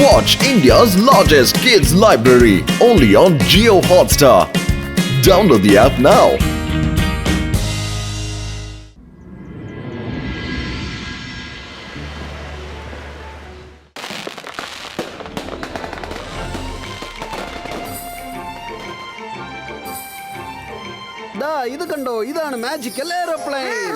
Watch India's largest kids library only on Jio Hotstar. Download the app now. ഇത് കണ്ടോ, ഇതാണ് magical airplane.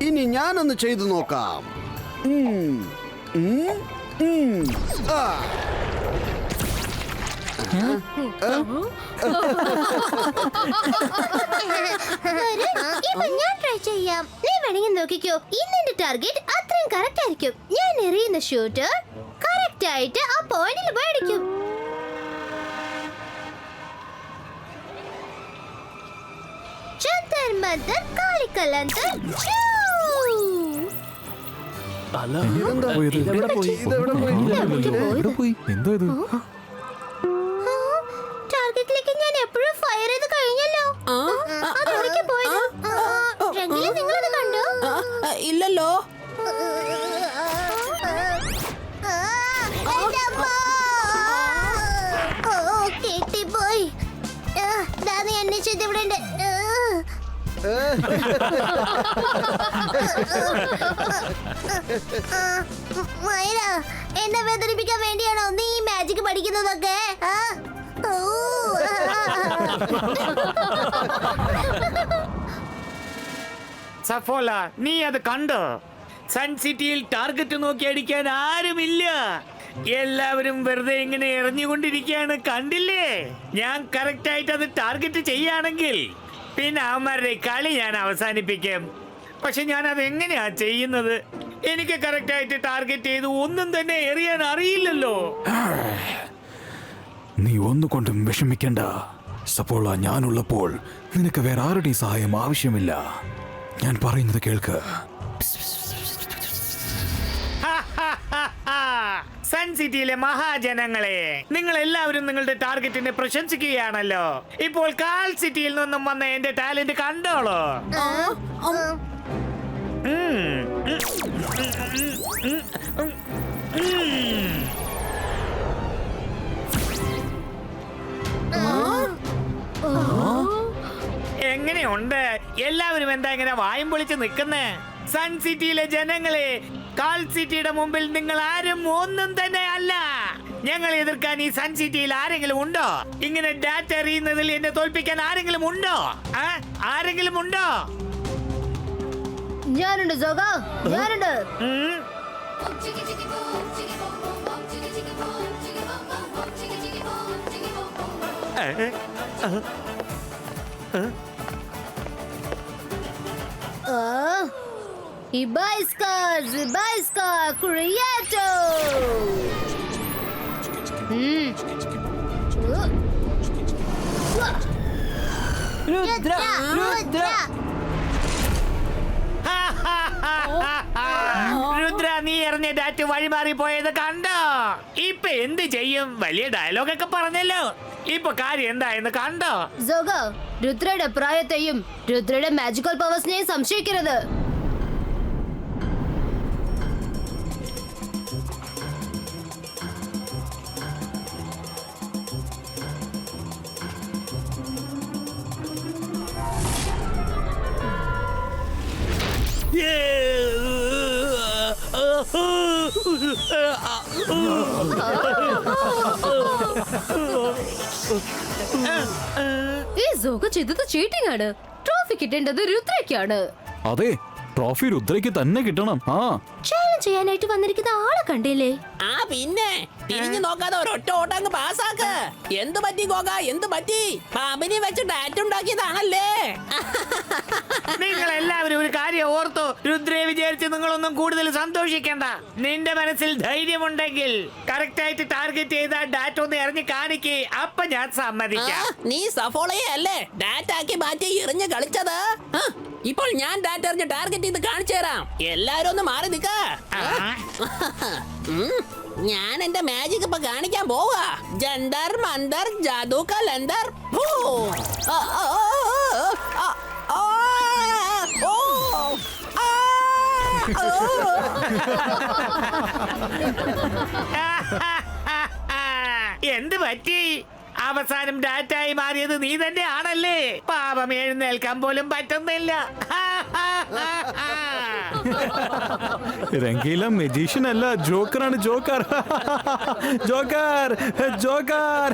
ഇനി ഞാനൊന്ന് ചെയ്തു നോക്കാം. ഞാൻ ട്രൈ ചെയ്യാം. നീ വേണമെങ്കിൽ നോക്കിക്കോ. ഇന്നെന്റെ ടാർഗറ്റ് അത്രയും കറക്റ്റ് ആയിരിക്കും. ഞാൻ എറിയുന്ന ഷൂട്ട് കറക്റ്റ് ആയിട്ട് ആ പോയിന്റിൽ പോയി അടിക്കും. ജന്തർ മന്തർ കാളിക്കലന്തർ ടാർഗറ്റിലേക്ക് ഞാൻ എപ്പോഴും ഫയർ ചെയ്ത് കഴിഞ്ഞല്ലോ. അതൊരിക്കൽ പോയത് നിങ്ങളത് കണ്ടോ? ഇല്ലല്ലോ. പോയി എന്നെ ചെയ്ത് ഇവിടെ ഉണ്ട്. മൈര, എന്നെ വേദനിപ്പിക്കാൻ വേണ്ടിയാണോ നീ ഈ മാജിക് പഠിക്കുന്നതൊക്കെ? സഫോല, നീ അത് കണ്ടോ? സൺ സിറ്റിയിൽ ടാർഗറ്റ് നോക്കി അടിക്കാൻ ആരുമില്ല. എല്ലാവരും വെറുതെ ഇങ്ങനെ എറിഞ്ഞുകൊണ്ടിരിക്കുകയാണ്, കണ്ടില്ലേ? ഞാൻ കറക്റ്റ് ആയിട്ട് അത് ടാർഗറ്റ് ചെയ്യാണെങ്കിൽ പിന്നെ അവന്മാരുടെ കളി ഞാൻ അവസാനിപ്പിക്കും. പക്ഷെ ഞാൻ അത് എങ്ങനെയാ ചെയ്യുന്നത്? എനിക്ക് കറക്റ്റ് ആയിട്ട് ടാർഗറ്റ് ചെയ്ത് ഒന്നും തന്നെ എറിയാൻ അറിയില്ലല്ലോ. നീ ഒന്നുകൊണ്ടും വിഷമിക്കണ്ട സപ്പോള. ഞാനുള്ളപ്പോൾ നിനക്ക് വേറെ ആരുടെയും സഹായം ആവശ്യമില്ല. ഞാൻ പറയുന്നത് കേൾക്ക്. സൺ സിറ്റിയിലെ മഹാജനങ്ങളെ, നിങ്ങൾ എല്ലാവരും നിങ്ങളുടെ ടാർഗറ്റിനെ പ്രശംസിക്കുകയാണല്ലോ. ഇപ്പോൾ കാൽ സിറ്റിയിൽ നിന്നും വന്ന എന്റെ ടാലന്റ് കണ്ടോളൂ. എങ്ങനെയുണ്ട്? എല്ലാവരും എന്താ ഇങ്ങനെ വായും പൊളിച്ച് നിൽക്കുന്നേ? സൺ സിറ്റിയിലെ ജനങ്ങളെ, കാൽ സിറ്റിയുടെ മുമ്പിൽ നിങ്ങൾ ആരും ഒന്നും തന്നെ അല്ല. ഞങ്ങൾ എതിർക്കാൻ ഈ സൺ സിറ്റിയിൽ ആരെങ്കിലും ഉണ്ടോ? ഇങ്ങനെ ഡാറ്റ എറിയുന്നതിൽ എന്നെ തോൽപ്പിക്കാൻ ആരെങ്കിലും ഉണ്ടോ? ആരെങ്കിലും ഉണ്ടോ? ഞാനുണ്ട് സോഗ, ഞാനുണ്ട്. Ibaiska Creato. രുദ്ര, രുദ്ര. രുദ്ര, നീ എറിഞ്ഞ ഡാറ്റ് വഴിമാറി പോയത് കണ്ടോ? ഇപ്പൊ എന്ത് ചെയ്യും? വലിയ ഡയലോഗൊക്കെ പറഞ്ഞല്ലോ. ഇപ്പൊ കാര്യം എന്തായെന്ന് കണ്ടോ? സോഗ, രുദ്രയുടെ പ്രായത്തെയും രുദ്രയുടെ മാജിക്കൽ പവേഴ്സിനെയും സംശയിക്കരുത്. ഈ സോഗ ചെയ്തത് ചീറ്റിംഗ് ആണ്. ട്രോഫി കിട്ടേണ്ടത് രുദ്രയ്ക്കാണ്. അതെ, ട്രോഫി രുദ്രയ്ക്ക് തന്നെ കിട്ടണം. ചാലഞ്ച് ചെയ്യാനായിട്ട് വന്നിരിക്കുന്ന ആളെ കണ്ടില്ലേ? പിന്നെ തിരിഞ്ഞു നോക്കാതെ ഒരൊറ്റ ഓട്ടങ്ങ് പാസ്സാക്ക്. എന്ത് പറ്റി ഗോഗ, എന്ത് പറ്റി? പാമ്പിനെ വെച്ച് ഡാറ്റ ഉണ്ടാക്കിയതാണല്ലേ? നിങ്ങൾ എല്ലാവരും ഒരു കാര്യം ഓർത്തോ. രുദ്രയെ വിചാരിച്ച് നിങ്ങളൊന്നും കൂടുതൽ സന്തോഷിക്കണ്ട. നിന്റെ മനസ്സിൽ ധൈര്യമുണ്ടെങ്കിൽ കറക്റ്റ് ആയിട്ട് ടാർഗറ്റ് ചെയ്ത ഡാറ്റ ഒന്ന് എറിഞ്ഞ് കാണിക്കേ. അപ്പൊ ഞാൻ ഞാൻ സമ്മതിക്കാം. നീ സഫോളയെ അല്ലേ ഡാറ്റ ആക്കി മാറ്റി എറിഞ്ഞ് കളിച്ചത്? ഇപ്പോൾ ഞാൻ ഡാറ്റ എറിഞ്ഞ് ടാർഗറ്റ് ചെയ്ത് കാണിച്ചു തരാം. എല്ലാരും ഒന്ന് മാറി നിക്ക. ഞാൻ എന്റെ മാജിക് ഇപ്പൊ കാണിക്കാൻ പോവാ. ജണ്ടർ മന്ദർ ജാദു കലണ്ടർ. എന്ത് പറ്റി? അവസാനം ഡാറ്റായി മാറിയത് നീ തന്നെ ആണല്ലേ? പാപം എഴുന്നേൽക്കാൻ പോലും പറ്റുന്നില്ല. രംഗീല മെജീഷ്യൻ അല്ല, ജോക്കറാണ്. Joker Joker Joker.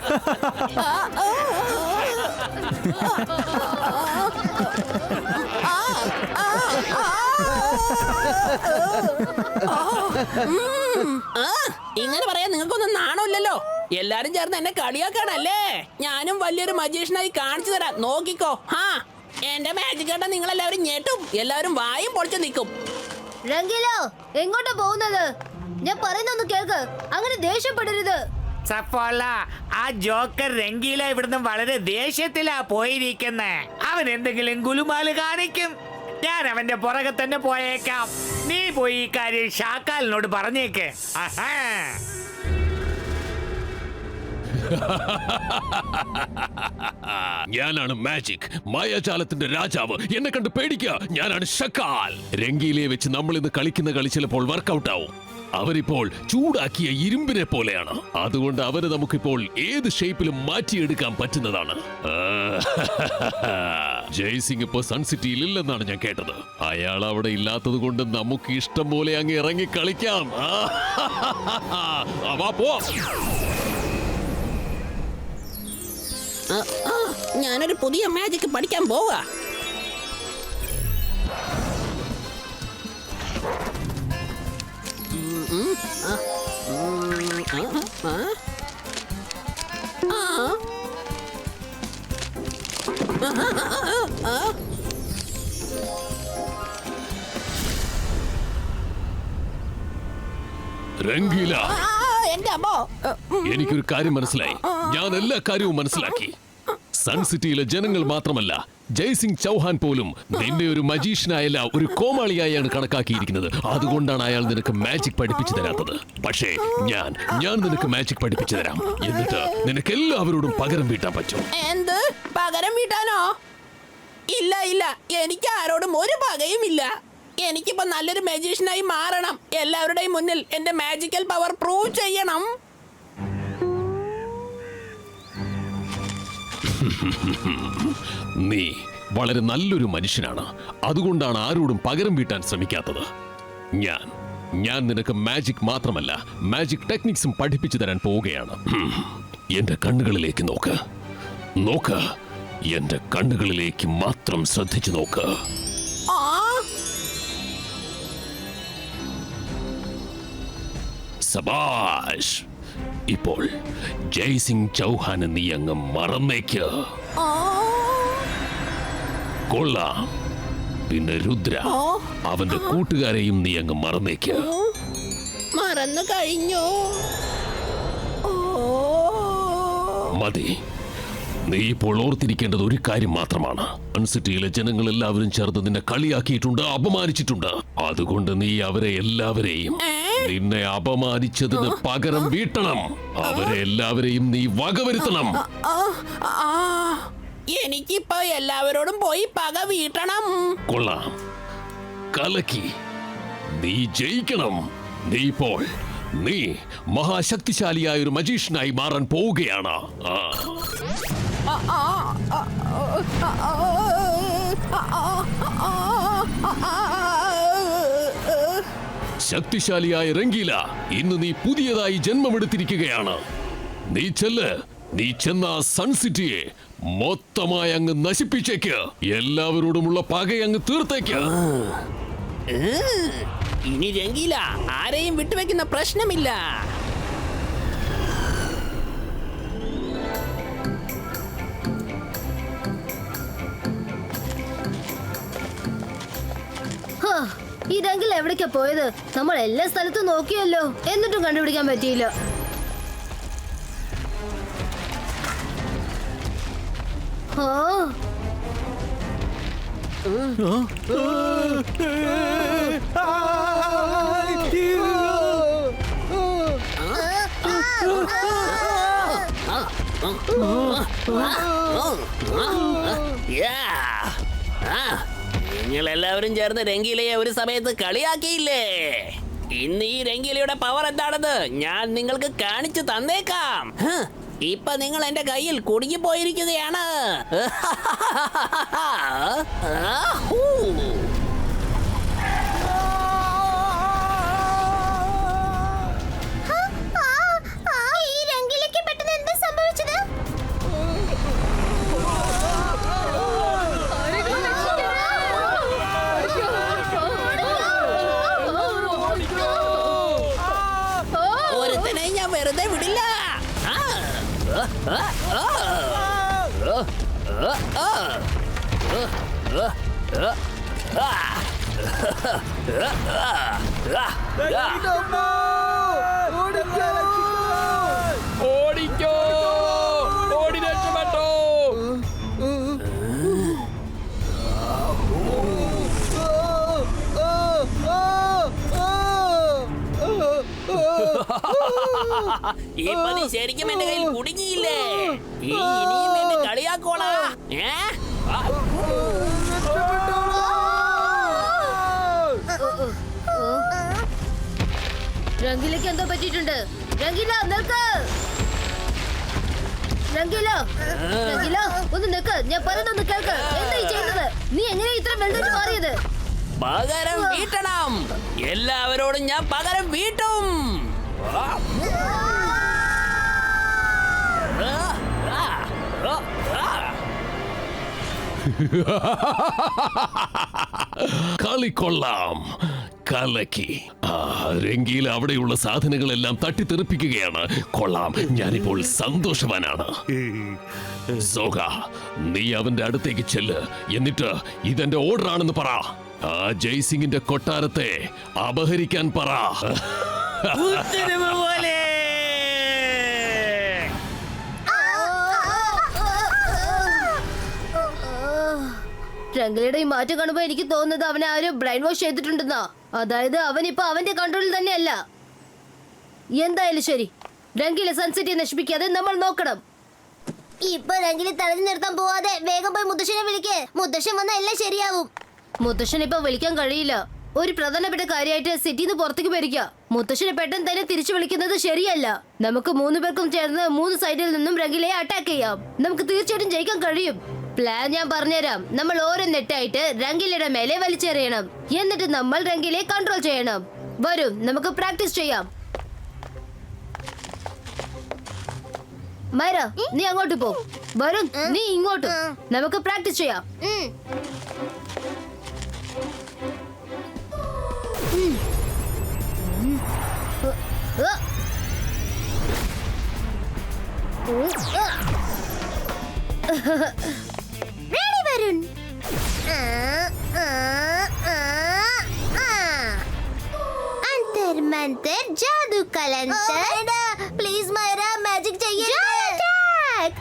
ഇങ്ങനെ പറയാൻ നിങ്ങൾക്കൊന്നും നാണമില്ലല്ലോ. എല്ലാരും ചേർന്ന് എന്നെ കളിയാക്കാണല്ലേ? ഞാനും വലിയൊരു മജീഷ്യനായി കാണിച്ചു തരാം, നോക്കിക്കോ. എന്റെ മാജിക് കണ്ട നിങ്ങളെല്ലാവരും ഞെട്ടും. എല്ലാവരും വായും പൊളിച്ചു നിൽക്കും. രംഗീലോ, എങ്ങോട്ടാ പോകുന്നത്? ഞാൻ പറയുന്നൊന്ന് കേൾക്ക്. അങ്ങനെ ദേഷ്യപ്പെടരുത്. സഫോള, ആ ജോക്കർ രംഗീല ഇവിടുന്ന് വളരെ ദേഷ്യത്തിലാ പോയിരിക്കുന്നെ. അവൻ എന്തെങ്കിലും ഗുലുമാല് കാണിക്കും. ഞാൻ അവന്റെ പുറകെ തന്നെ പോയേക്കാം. നീ പോയി ഈ കാര്യം ഷാക്കാലിനോട് പറഞ്ഞേക്ക്. ഞാനാണ് മാജിക്, മായാജാലത്തിന്റെ രാജാവ്. എന്നെ കണ്ട് പേടിക്കുക. ഞാനാണ് ഷക്കാൽ. രംഗീലയെ വെച്ച് നമ്മൾ ഇന്ന് കളിക്കുന്ന കളി ചിലപ്പോൾ വർക്കൗട്ട് ആവും. അവരിപ്പോൾ ചൂടാക്കിയ ഇരുമ്പിനെ പോലെയാണ്. അതുകൊണ്ട് അവരെ നമുക്കിപ്പോൾ ഏത് ഷേപ്പിലും മാറ്റിയെടുക്കാൻ പറ്റുന്നതാണ്. ജയ്സിംഗ് ഇപ്പോ സൺ സിറ്റിയിൽ ഇല്ലെന്നാണ് ഞാൻ കേട്ടത്. അയാൾ അവിടെ ഇല്ലാത്തത് കൊണ്ട് നമുക്ക് ഇഷ്ടം പോലെ അങ്ങ് ഇറങ്ങി കളിക്കാം. പോ. ഞാനൊരു പുതിയ മാജിക് പഠിക്കാൻ പോവാ. രംഗീല, എന്റെ അമ്മോ, എനിക്കൊരു കാര്യം മനസ്സിലായി. ഞാൻ എല്ലാ കാര്യവും മനസ്സിലാക്കി. സൺ സിറ്റിയിലെ ജനങ്ങൾ മാത്രമല്ല, ജയ്സിംഗ് ചൗഹാൻ പോലും നിന്നെ ഒരു മജീഷ്യനായല്ല, ഒരു കോമാളിയായാണ് കണക്കാക്കിയിരിക്കുന്നത്. അതുകൊണ്ടാണ് അയാൾ നിനക്ക് മാജിക് പഠിപ്പിച്ചു തരാത്തത്. പക്ഷേ ഞാൻ നിനക്ക് മാജിക് പഠിപ്പിച്ചു തരാം. എന്നിട്ട് നിനക്ക് എല്ലാവരോടും പകരം വീട്ടാൻ പറ്റും. എന്ത് പകരം വീട്ടാനോ? ഇല്ല ഇല്ല, എനിക്ക് ആരോടും ഒരു പകയും ഇല്ല. എനിക്കിപ്പോ നല്ലൊരു മജീഷ്യനായി മാറണം. എല്ലാവരുടെയും മുന്നിൽ എന്റെ മാജിക്കൽ പവർ പ്രൂവ് ചെയ്യണം. നീ വളരെ നല്ലൊരു മനുഷ്യനാണ്. അതുകൊണ്ടാണ് ആരോടും പകരം വീട്ടാൻ ശ്രമിക്കാത്തത്. ഞാൻ നിനക്ക് മാജിക് മാത്രമല്ല, മാജിക് ടെക്നിക്സും പഠിപ്പിച്ചു തരാൻ പോവുകയാണ്. എന്റെ കണ്ണുകളിലേക്ക് നോക്ക്. എന്റെ കണ്ണുകളിലേക്ക് മാത്രം ശ്രദ്ധിച്ചു നോക്ക്. സബാഷ്. ഇപ്പോൾ ജയ്സിംഗ് ചൗഹാൻ നീ അങ്ങ് മറന്നേക്ക്. കൊള്ളാം. പിന്നെ രുദ്ര, അവന്റെ കൂട്ടുകാരെയും നീ അങ്ങ് മറന്നേക്ക്. മറന്നു കഴിഞ്ഞു. മതി. നീ ഇപ്പോൾ ഓർത്തിരിക്കേണ്ടത് ഒരു കാര്യം മാത്രമാണ്. സിറ്റിയിലെ ജനങ്ങൾ എല്ലാവരും ചേർന്ന് നിന്നെ കളിയാക്കിയിട്ടുണ്ട്, അപമാനിച്ചിട്ടുണ്ട്. അതുകൊണ്ട് നീ അവരെ എല്ലാവരെയും നിന്നെ അപമാനിച്ചതിന് പകരം വീട്ടണം. അവരെ എല്ലാവരെയും നീ വകവരുത്തണം. എനിക്കിപ്പോ എല്ലാവരോടും പോയി പക വീട്ടണം. കൊള്ളാം. കലക്കി. നീ ജയിക്കണം. നീ മഹാശക്തിശാലിയായ ഒരു മജീഷ്യനായി മാറാൻ പോവുകയാണ്. ശക്തിശാലിയായ രംഗീല, ഇന്ന് നീ പുതിയതായി ജന്മമെടുത്തിരിക്കുകയാണ്. നീ ചെന്ന സൺ സിറ്റിയെ മൊത്തമായി അങ്ങ് നശിപ്പിച്ചേക്ക്. എല്ലാവരോടുമുള്ള പകയങ്ങ് തീർത്തേക്ക്. ഇനി രംഗീല ആരെയും വിട്ടുവെക്കുന്ന പ്രശ്നമില്ല. ഈ രംഗിൽ എവിടേക്കാ പോയത്? നമ്മൾ എല്ലാ സ്ഥലത്തും നോക്കിയല്ലോ, എന്നിട്ടും കണ്ടുപിടിക്കാൻ പറ്റിയില്ല. ഓ നിങ്ങൾ എല്ലാവരും ചേർന്ന് രംഗീലയെ ഒരു സമയത്ത് കളിയാക്കിയില്ലേ? ഇന്ന് ഈ രംഗീലയുടെ പവർ എന്താണെന്ന് ഞാൻ നിങ്ങൾക്ക് കാണിച്ചു തന്നേക്കാം. ഇപ്പൊ നിങ്ങൾ എന്റെ കയ്യിൽ കുടുങ്ങിപ്പോയിരിക്കുകയാണ്. ഈ രംഗിലേക്ക് പെട്ടെന്ന് എന്താ സംഭവിച്ചത്? ഒരുത്തനെ ഞാൻ വെറുതെ വിടില്ല. ഓടിക്കോ, ഓടി രക്ഷപ്പെട്ടോ. ഇപ്പൊ നീ ശരിക്കും എന്റെ കയ്യിൽ കുടുങ്ങിയില്ലേ? ഇനിയും എന്നെ കളിയാക്കോളാ. രംഗിലേക്ക് എന്തോ പറ്റിയിട്ടുണ്ട്. രംഗില നിൽക്ക്. രംഗില രംഗില ഒന്ന് നിൽക്ക്. ഞാൻ പറയുന്നൊന്ന് കേൾക്ക്. എന്തായി ചെയ്യുന്നത്? നീ എങ്ങനെ ഇത്ര വെള്ളം മാറിയത്? പകരം വീട്ടണം. എല്ലാവരോടും ഞാൻ പകരം വീട്ടും. കളിക്കൊള്ളാം, കലക്കി. രംഗീല അവിടെയുള്ള സാധനങ്ങളെല്ലാം തട്ടിത്തെറിപ്പിക്കുകയാണ്. കൊള്ളാം, ഞാനിപ്പോൾ സന്തോഷവാനാണ്. സോഗ, നീ അവന്റെ അടുത്തേക്ക് ചെല്ല്. എന്നിട്ട് ഇതെന്റെ ഓർഡർ ആണെന്ന് പറ. ആ ജയ്സിംഗിന്റെ കൊട്ടാരത്തെ അപഹരിക്കാൻ പറ. ഉത്തരവ് പോലെ. രംഗിലയുടെ ഈ മാറ്റം കാണുമ്പോ എനിക്ക് തോന്നുന്നത് അവനെ ആരും ബ്രെയിൻ വാഷ് ചെയ്തിട്ടുണ്ടെന്നാ. അതായത് അവൻ ഇപ്പൊ അവന്റെ കൺട്രോളിൽ തന്നെയല്ല. എന്തായാലും ശരി, രംഗിലെ സൺസിറ്റിയെ നശിപ്പിക്കാതെ നമ്മൾ നോക്കണം. ഇപ്പൊ രംഗിലെ തടഞ്ഞു നിർത്താൻ പോവാതെ വേഗം പോയി മുത്തശ്ശനെ വിളിക്കേ. മുത്തശ്ശൻ വന്നാൽ എല്ലാം ശരിയാവും. മുത്തശ്ശൻ ഇപ്പൊ വിളിക്കാൻ കഴിയില്ല. ഒരു പ്രധാനപ്പെട്ട കാര്യമായിട്ട് സിറ്റിന്ന് പുറത്തേക്ക് വരിക. മുത്തശ്ശനെ പെട്ടെന്ന് തന്നെ തിരിച്ചു വിളിക്കുന്നത് ശരിയല്ല. നമുക്ക് 3 പേർക്കും ചേർന്ന് 3 സൈഡിൽ നിന്നും രംഗിലയെ അറ്റാക്ക് ചെയ്യാം. നമുക്ക് തീർച്ചയായിട്ടും ജയിക്കാൻ കഴിയും. പ്ലാൻ ഞാൻ പറഞ്ഞുതരാം. നമ്മൾ ഓരോ നെറ്റായിട്ട് രംഗിലയുടെ മേലെ വലിച്ചെറിയണം. എന്നിട്ട് നമ്മൾ രംഗിലയെ കൺട്രോൾ ചെയ്യണം. വരും, നമുക്ക് പ്രാക്ടീസ് ചെയ്യാം. മൈര, നീ അങ്ങോട്ട് പോ. വരും, നീ ഇങ്ങോട്ട്. നമുക്ക് പ്രാക്ടീസ് ചെയ്യാം. Ready, Varun. Antar mantar jadoo kalantar. Please Myra, magic चाहिए. Attack.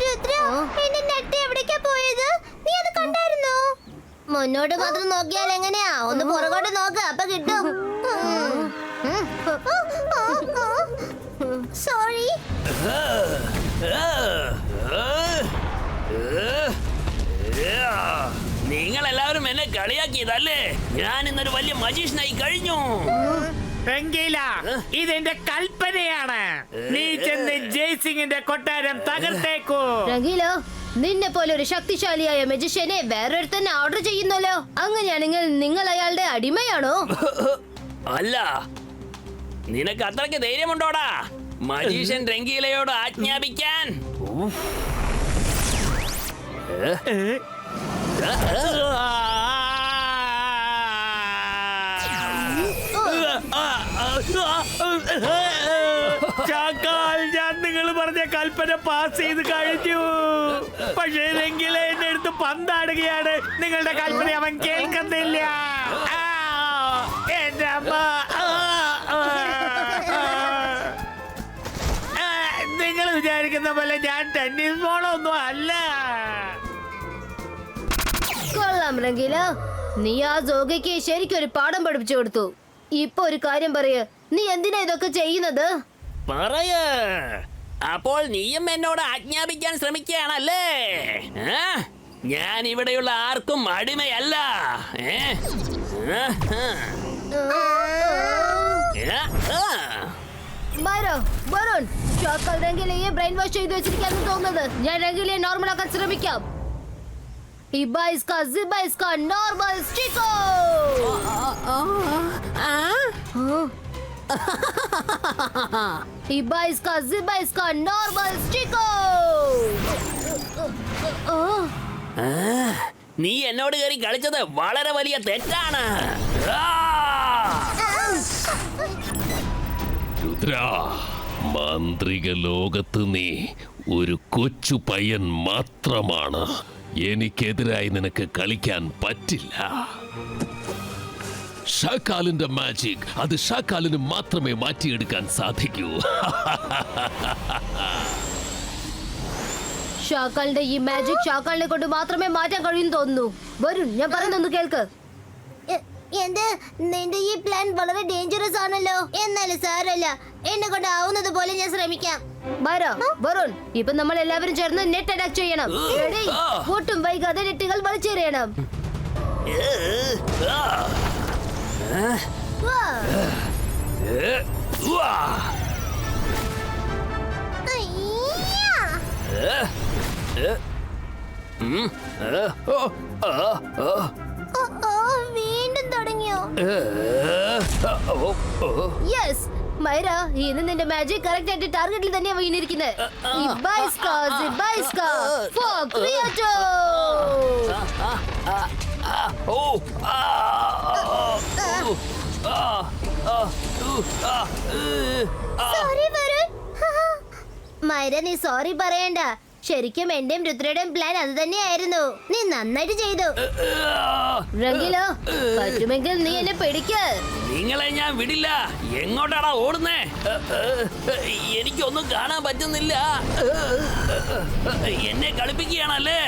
രുദ്ര, എന്റെ നെറ്റ് എവിടേക്കാ പോയത്? നീ അത് കണ്ടായിരുന്നോ? മുന്നോട്ട് മാത്രം നോക്കിയാൽ എങ്ങനെയാ? ഒന്ന് പുറകോട്ട് നോക്ക്, അപ്പൊ കിട്ടും. സോറി. നിങ്ങൾ എല്ലാവരും എന്നെ കളിയാക്കിയതല്ലേ? ഞാൻ ഇന്നൊരു വലിയ മജീഷ്യനായി കഴിഞ്ഞു. രംഗീല, ഇതെന്റെ കൽപ്പനയാണ്. നീ ചെന്ന് ജയ്സിംഗിന്റെ കൊട്ടാരം തകർത്തേക്കൂ. രംഗീല, നിന്നെ പോലെ ഒരു ശക്തിശാലിയായ മജിഷ്യനെ വേറൊരുത്തൻ ഓർഡർ ചെയ്യുന്നല്ലോ. അങ്ങനെയാണെങ്കിൽ നിങ്ങൾ അയാളുടെ അടിമയാണോ? അല്ല, നിനക്ക് അത്രയ്ക്ക് ധൈര്യമുണ്ടോടാ മജീഷ്യൻ രംഗീലയോട് ആജ്ഞാപിക്കാൻ? ചാക്കാൽ, ഞാൻ നിങ്ങൾ പറഞ്ഞ കൽപ്പന പാസ് ചെയ്ത് കഴിഞ്ഞു. പക്ഷേ രംഗീല എന്റെ അടുത്ത് പന്താടുകയാണ്. നിങ്ങളുടെ കൽപ്പന അവൻ കേൾക്കുന്നില്ല. എന്റെ അമ്മ. പറയുന്ന പോലെ ഞാൻ ടെന്നീസ് ബോളൊന്നും അല്ല. കൊള്ളാം രംഗീല, നീ ആ ജോഗയ്ക്ക് ശരിക്കൊരു പാഠം പഠിപ്പിച്ചു കൊടുത്തു. ഇപ്പൊ ഒരു കാര്യം പറയ്, നീ എന്തിനാ ഇതൊക്കെ ചെയ്യുന്നത്? പറയ, അപ്പോൾ നീയും എന്നോട് ആജ്ഞാപിക്കാൻ ശ്രമിക്കുകയാണല്ലേ? ഞാൻ ഇവിടെയുള്ള ആർക്കും അടിമയല്ല. വരുൺ, ഷാക്കാൽ രംഗീലയെ ബ്രെയിൻ വാഷ് ചെയ്തു വെച്ചിരിക്കാന്ന് തോന്നുന്നത്. ഞാൻ രംഗീലയെ നോർമൽ ആക്കാൻ ശ്രമിക്കാം. ഇബാ ഇസ്കാ സിബാ ഇസ്കാ നോർമൽ സ്റ്റിക്കോ. ഇബാ ഇസ്കാ സിബാ ഇസ്കാ നോർമൽ സ്റ്റിക്കോ. നീ എന്നോട് കയറി കളിച്ചത് വളരെ വലിയ തെറ്റാണ്. രുദ്ര, മാന്ത്രിക ലോകത്ത് നീ ഒരു കൊച്ചു പയ്യൻ മാത്രമാണ്. എനിക്കെതിരായി നിനക്ക് കളിക്കാൻ പറ്റില്ല. ഷാക്കാലിന്റെ മാജിക് അത് ഷാക്കാലിന് മാത്രമേ മാറ്റിയെടുക്കാൻ സാധിക്കൂ. ഷാക്കാലിന്റെ ഈ മാജിക് ഷാക്കാലിനെ കൊണ്ട് മാത്രമേ മാറ്റാൻ കഴിയും തോന്നുന്നു. വരുൺ, ഞാൻ പറയുന്നൊന്ന് കേൾക്ക്. നിന്റെ ഈ പ്ലാൻ വളരെ ഡേഞ്ചറസ് ആണല്ലോ. എന്നാലും സാരല്ല, എന്നെ കൊണ്ട് ആവുന്നത് പോലെ ഞാൻ ശ്രമിക്കാം. വരുൺ, ഇപ്പൊ നമ്മൾ എല്ലാവരും ചേർന്ന് നെറ്റ് അറ്റാക്ക് ചെയ്യണം. ഒട്ടും വൈകാതെ നെറ്റുകൾ വലിച്ചെറിയണം. വീണ്ടും തുടങ്ങിയോ? യെസ് മൈര, ഇന്ന് നിന്റെ മാജിക് കറക്റ്റ് ആയിട്ട് ടാർഗറ്റിൽ തന്നെയാ വീണിരിക്കുന്നത്. മൈര, നീ സോറി പറയണ്ട. ശരിക്കും എന്റെയും രുദ്രയുടെയും പ്ലാൻ അത് തന്നെയായിരുന്നു. നീ നന്നായിട്ട് ചെയ്തു. രംഗീല, പറ്റുമെങ്കിൽ നീ എന്നെ പിടിക്ക്. നിങ്ങളെ ഞാൻ വിടില്ല. എങ്ങോട്ടാടാ ഓടുന്നേ? എനിക്കൊന്നും കാണാൻ പറ്റുന്നില്ല. എന്നെ കളിപ്പിക്കുകയാണല്ലേ?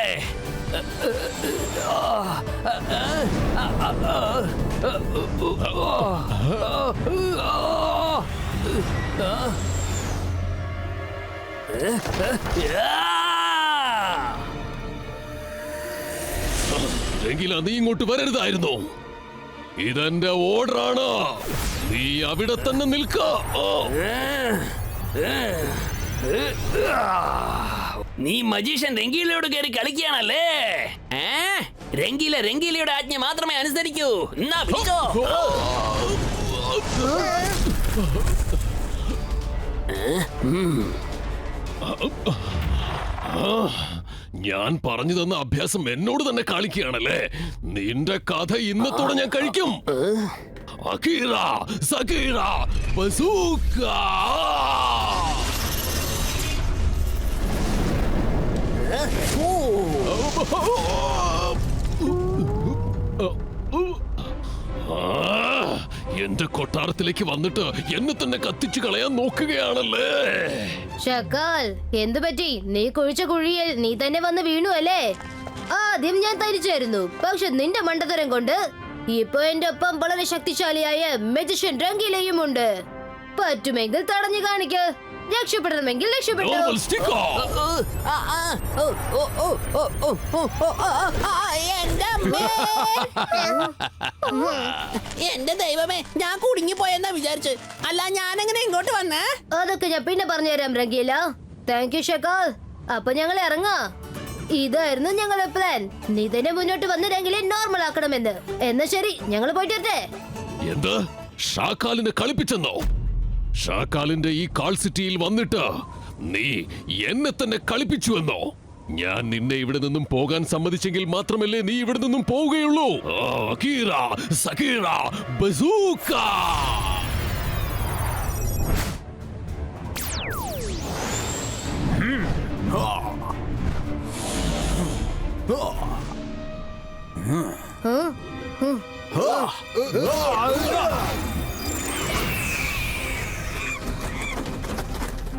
രംഗീല, നീ ഇങ്ങോട്ട് വരരുതായിരുന്നു. ഇതെന്റെ ഓർഡറാണ്. നീ അവിടെ തന്നെ നിൽക്ക. നീ മജീഷ്യൻ രംഗീലയോട് കയറി കളിക്കുകയാണല്ലേ? രംഗീലയുടെ ആജ്ഞ മാത്രമേ അനുസരിക്കൂ. എന്നാ പിടിച്ചോ. ഞാൻ പറഞ്ഞു തന്ന അഭ്യാസം എന്നോട് തന്നെ കളിക്കുകയാണല്ലേ? നിന്റെ കഥ ഇന്നത്തോടെ ഞാൻ കഴിക്കും. അകീറ, സകീറ, ബസൂക്ക. എന്റെ കൊട്ടാരത്തിലേക്ക് വന്നിട്ട് എന്നെ തന്നെ കത്തിച്ചു കളയാൻ നോക്കുകയാണല്ലേ? ഷക്കാൽ, എന്തു പറ്റി? നീ കുഴിച്ച കുഴിയിൽ നീ തന്നെ വന്ന് വീണു അല്ലേ? ആദ്യം ഞാൻ തരിച്ചായിരുന്നു, പക്ഷെ നിന്റെ മണ്ടത്തരം കൊണ്ട് ഇപ്പൊ എന്റെ ഒപ്പം വളരെ ശക്തിശാലിയായ മെജിഷ്യൻ രംഗീലയും ഉണ്ട്. പറ്റുമെങ്കിൽ തടഞ്ഞു കാണിക്ക്. രക്ഷപ്പെടണമെങ്കിൽ രക്ഷപ്പെട്ടു. എന്റെ ദൈവമേ, ഞാൻ കുടുങ്ങി പോയെന്നാ വിചാരിച്ചു. അല്ല, ഞാനെങ്ങനെ ഇങ്ങോട്ട് വന്നേ? അതൊക്കെ ഞാൻ പിന്നെ പറഞ്ഞുതരാം രംഗീല. Thank you ഷക്കാൽ. അപ്പൊ ഞങ്ങൾ ഇറങ്ങാം. ഇതായിരുന്നു ഞങ്ങളുടെ പ്ലാൻ. നീ തന്നെ മുന്നോട്ട് വന്ന് രംഗീലെ നോർമൽ ആക്കണമെന്ന്. എന്നാ ശരി, ഞങ്ങൾ പോയിട്ട് വരട്ടെ. എന്ത്? ഷാക്കാലിനെ കളിപ്പിച്ചെന്നോ? ഷാക്കാലിന്റെ ഈ കാൾ സിറ്റിയിൽ വന്നിട്ട് നീ എന്നെ തന്നെ കളിപ്പിച്ചുവെന്നോ? ഞാൻ നിന്നെ ഇവിടെ നിന്നും പോകാൻ സമ്മതിച്ചെങ്കിൽ മാത്രമല്ലേ നീ ഇവിടെ നിന്നും പോവുകയുള്ളൂ. അകീറ, സകീറ, ബസൂക്ക.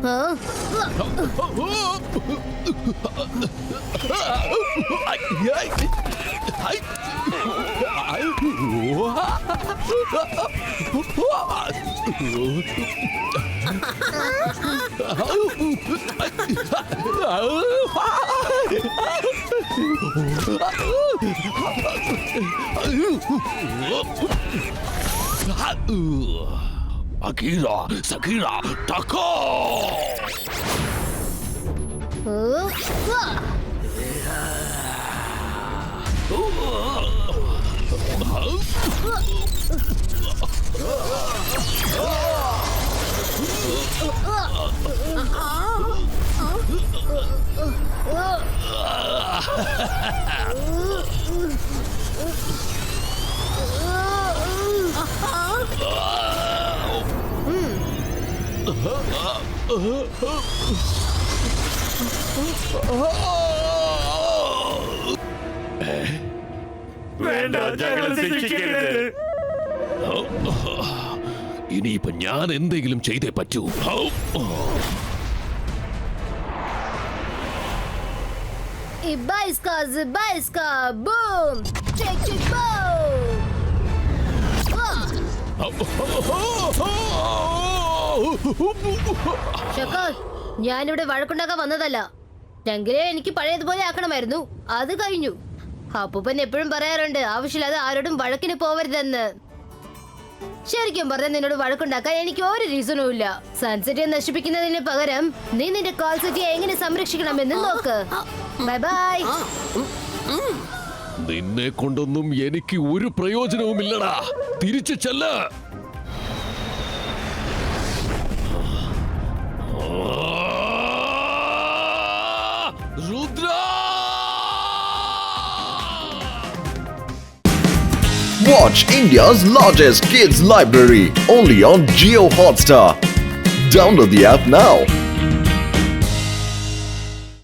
ആ? Akira, Sakira, Tako! വേണ്ട, ഞങ്ങളെ ശിക്ഷിക്കരുത്. ഇനിയിപ്പോ ഞാൻ എന്തെങ്കിലും ചെയ്തേ പറ്റൂ. Ibaiska, Zibaiska, boom! Check, check, boom! ഷക്കർ, ഞാനിവിടെ വഴക്കുണ്ടാക്കാൻ വന്നതല്ല. രംഗിലെ എനിക്ക് പഴയതുപോലെ ആക്കണമായിരുന്നു. അത് കഴിഞ്ഞു. അപ്പൂപ്പൻ എപ്പോഴും പറയാറുണ്ട് ആവശ്യമില്ലാതെ ആരോടും വഴക്കിന് പോവരുതെന്ന്. ശരിക്കും പറഞ്ഞാൽ നിന്നോട് വഴക്കുണ്ടാക്കാൻ എനിക്ക് ഒരു റീസണും ഇല്ല. സൺസിറ്റിയെ നശിപ്പിക്കുന്നതിന് പകരം നീ നിന്റെ കോൾ സിറ്റിയെ എങ്ങനെ സംരക്ഷിക്കണമെന്ന് നോക്ക്. Bye bye. നിന്നെ കൊണ്ടൊന്നും എനിക്ക് ഒരു പ്രയോജനവുമില്ലടാ. തിരിച്ചു ചെല്ല. Rudra! Watch India's largest kids library only on Jio Hotstar. Download the app now.